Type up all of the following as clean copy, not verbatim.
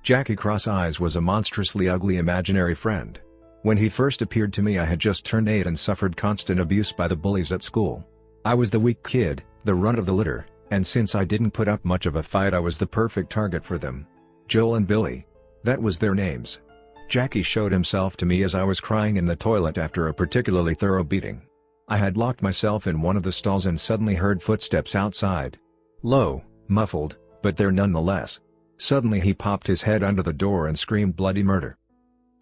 Jackie Cross-Eyes was a monstrously ugly imaginary friend. When he first appeared to me I had just turned 8 and suffered constant abuse by the bullies at school. I was the weak kid, the runt of the litter, and since I didn't put up much of a fight I was the perfect target for them. Joel and Billy. That was their names. Jackie showed himself to me as I was crying in the toilet after a particularly thorough beating. I had locked myself in one of the stalls and suddenly heard footsteps outside. Low, muffled, but there nonetheless. Suddenly he popped his head under the door and screamed bloody murder.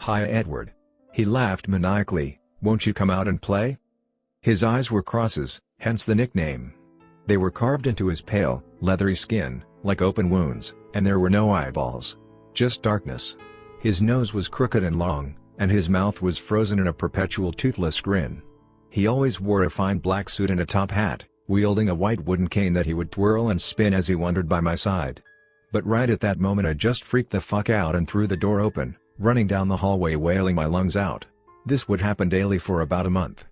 "Hi Edward." He laughed maniacally, "Won't you come out and play?" His eyes were crosses, hence the nickname. They were carved into his pale, leathery skin, like open wounds, and there were no eyeballs. Just darkness. His nose was crooked and long, and his mouth was frozen in a perpetual toothless grin. He always wore a fine black suit and a top hat, wielding a white wooden cane that he would twirl and spin as he wandered by my side. But right at that moment I just freaked the fuck out and threw the door open, running down the hallway wailing my lungs out. This would happen daily for about a month.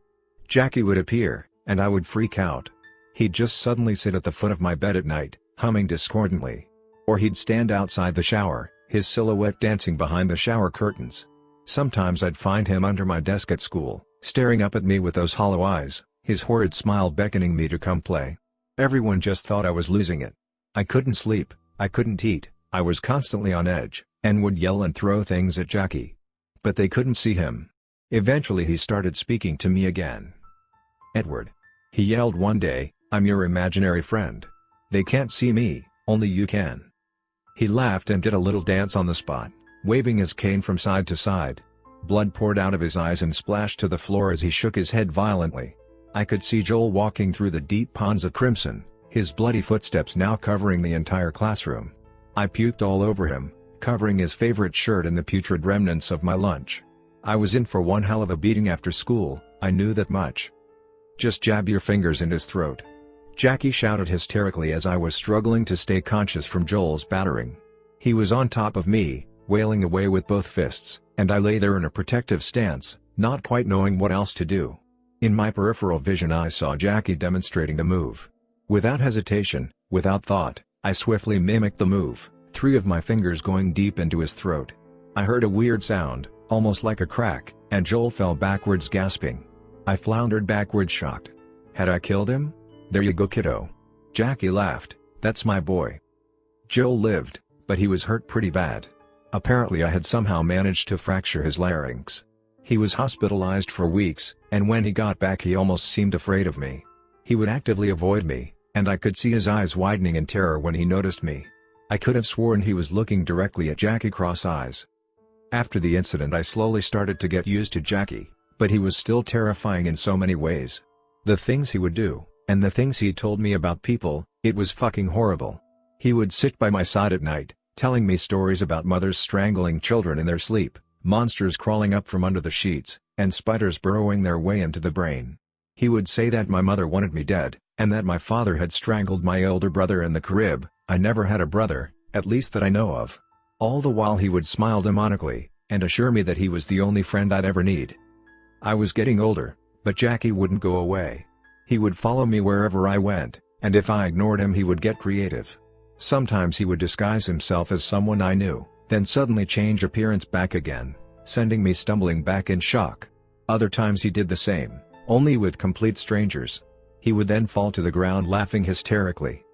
Jackie would appear, and I would freak out. He'd just suddenly sit at the foot of my bed at night, humming discordantly. Or he'd stand outside the shower, his silhouette dancing behind the shower curtains. Sometimes I'd find him under my desk at school, staring up at me with those hollow eyes, his horrid smile beckoning me to come play. Everyone just thought I was losing it. I couldn't sleep, I couldn't eat, I was constantly on edge, and would yell and throw things at Jackie. But they couldn't see him. Eventually he started speaking to me again. "Edward," he yelled one day, "I'm your imaginary friend. They can't see me, only you can." He laughed and did a little dance on the spot, waving his cane from side to side. Blood poured out of his eyes and splashed to the floor as he shook his head violently. I could see Joel walking through the deep ponds of crimson, his bloody footsteps now covering the entire classroom. I puked all over him, covering his favorite shirt in the putrid remnants of my lunch. I was in for one hell of a beating after school, I knew that much. "Just jab your fingers in his throat," Jackie shouted hysterically as I was struggling to stay conscious from Joel's battering. He was on top of me, wailing away with both fists, and I lay there in a protective stance, not quite knowing what else to do. In my peripheral vision I saw Jackie demonstrating the move. Without hesitation, without thought, I swiftly mimicked the move, 3 of my fingers going deep into his throat. I heard a weird sound, almost like a crack, and Joel fell backwards gasping. I floundered backwards shocked. Had I killed him? "There you go kiddo." Jackie laughed, "That's my boy." Joel lived, but he was hurt pretty bad. Apparently I had somehow managed to fracture his larynx. He was hospitalized for weeks, and when he got back he almost seemed afraid of me. He would actively avoid me, and I could see his eyes widening in terror when he noticed me. I could have sworn he was looking directly at Jackie Cross-Eyes. After the incident I slowly started to get used to Jackie, but he was still terrifying in so many ways. The things he would do, and the things he told me about people, it was fucking horrible. He would sit by my side at night, telling me stories about mothers strangling children in their sleep, monsters crawling up from under the sheets, and spiders burrowing their way into the brain. He would say that my mother wanted me dead, and that my father had strangled my older brother in the crib. I never had a brother, at least that I know of. All the while he would smile demonically, and assure me that he was the only friend I'd ever need. I was getting older, but Jackie wouldn't go away. He would follow me wherever I went, and if I ignored him he would get creative. Sometimes he would disguise himself as someone I knew, then suddenly change appearance back again, sending me stumbling back in shock. Other times he did the same, only with complete strangers. He would then fall to the ground laughing hysterically.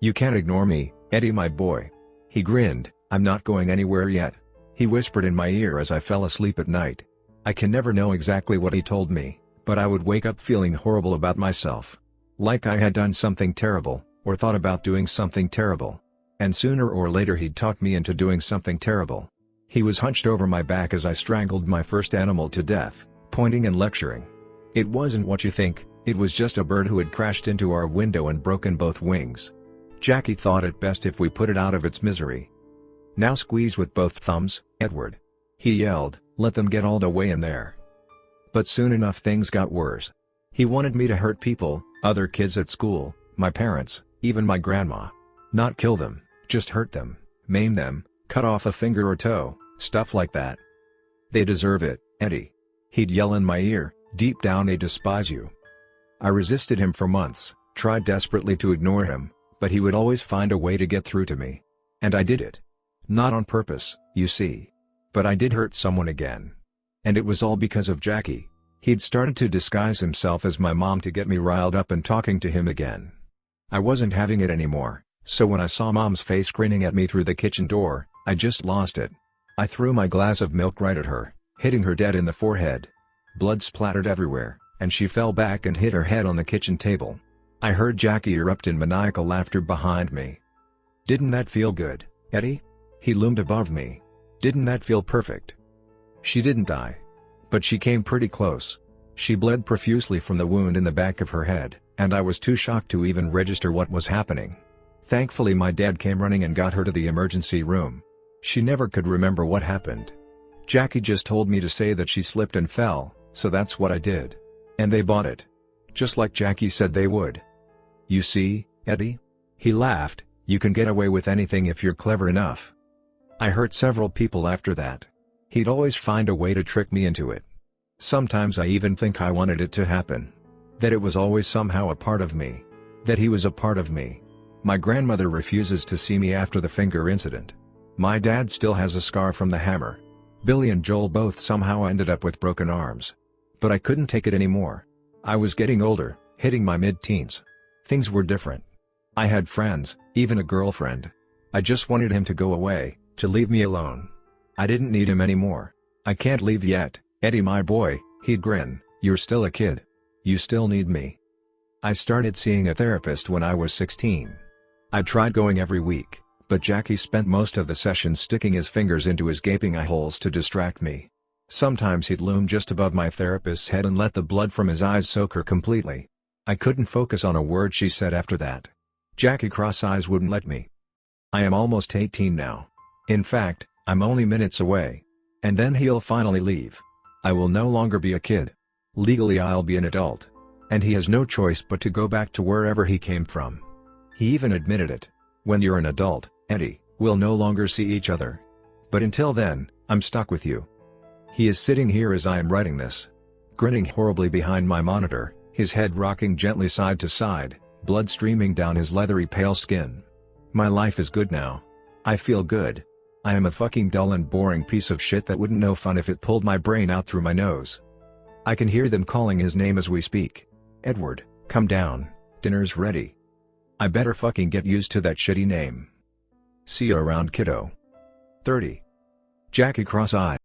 "You can't ignore me, Eddie my boy." He grinned, "I'm not going anywhere yet." He whispered in my ear as I fell asleep at night. I can never know exactly what he told me, but I would wake up feeling horrible about myself. Like I had done something terrible, or thought about doing something terrible. And sooner or later he'd talk me into doing something terrible. He was hunched over my back as I strangled my first animal to death, pointing and lecturing. "It wasn't what you think, it was just a bird who had crashed into our window and broken both wings. Jackie thought it best if we put it out of its misery. Now squeeze with both thumbs, Edward." He yelled, "Let them get all the way in there." But soon enough things got worse. He wanted me to hurt people, other kids at school, my parents, even my grandma. Not kill them, just hurt them, maim them, cut off a finger or toe, stuff like that. "They deserve it, Eddie." He'd yell in my ear, "Deep down they despise you." I resisted him for months, tried desperately to ignore him, but he would always find a way to get through to me. And I did it. Not on purpose, you see. But I did hurt someone again. And it was all because of Jackie. He'd started to disguise himself as my mom to get me riled up and talking to him again. I wasn't having it anymore, so when I saw Mom's face grinning at me through the kitchen door, I just lost it. I threw my glass of milk right at her, hitting her dead in the forehead. Blood splattered everywhere, and she fell back and hit her head on the kitchen table. I heard Jackie erupt in maniacal laughter behind me. Didn't that feel good, Eddie? He loomed above me. Didn't that feel perfect? She didn't die. But she came pretty close. She bled profusely from the wound in the back of her head, and I was too shocked to even register what was happening. Thankfully my dad came running and got her to the emergency room. She never could remember what happened. Jackie just told me to say that she slipped and fell, so that's what I did. And they bought it. Just like Jackie said they would. You see, Eddie? He laughed, you can get away with anything if you're clever enough. I hurt several people after that. He'd always find a way to trick me into it. Sometimes I even think I wanted it to happen. That it was always somehow a part of me. That he was a part of me. My grandmother refuses to see me after the finger incident. My dad still has a scar from the hammer. Billy and Joel both somehow ended up with broken arms. But I couldn't take it anymore. I was getting older, hitting my mid-teens. Things were different. I had friends, even a girlfriend. I just wanted him to go away, to leave me alone. I didn't need him anymore. I can't leave yet, Eddie my boy, he'd grin, you're still a kid. You still need me. I started seeing a therapist when I was 16. I tried going every week, but Jackie spent most of the sessions sticking his fingers into his gaping eye holes to distract me. Sometimes he'd loom just above my therapist's head and let the blood from his eyes soak her completely. I couldn't focus on a word she said after that. Jackie cross eyes wouldn't let me. I am almost 18 now. In fact, I'm only minutes away. And then he'll finally leave. I will no longer be a kid. Legally I'll be an adult. And he has no choice but to go back to wherever he came from. He even admitted it. When you're an adult, Eddie, we'll no longer see each other. But until then, I'm stuck with you. He is sitting here as I am writing this. Grinning horribly behind my monitor, his head rocking gently side to side, blood streaming down his leathery pale skin. My life is good now. I feel good. I am a fucking dull and boring piece of shit that wouldn't know fun if it pulled my brain out through my nose. I can hear them calling his name as we speak. Edward, come down, dinner's ready. I better fucking get used to that shitty name. See you around, kiddo. 30. Jackie cross-eyed.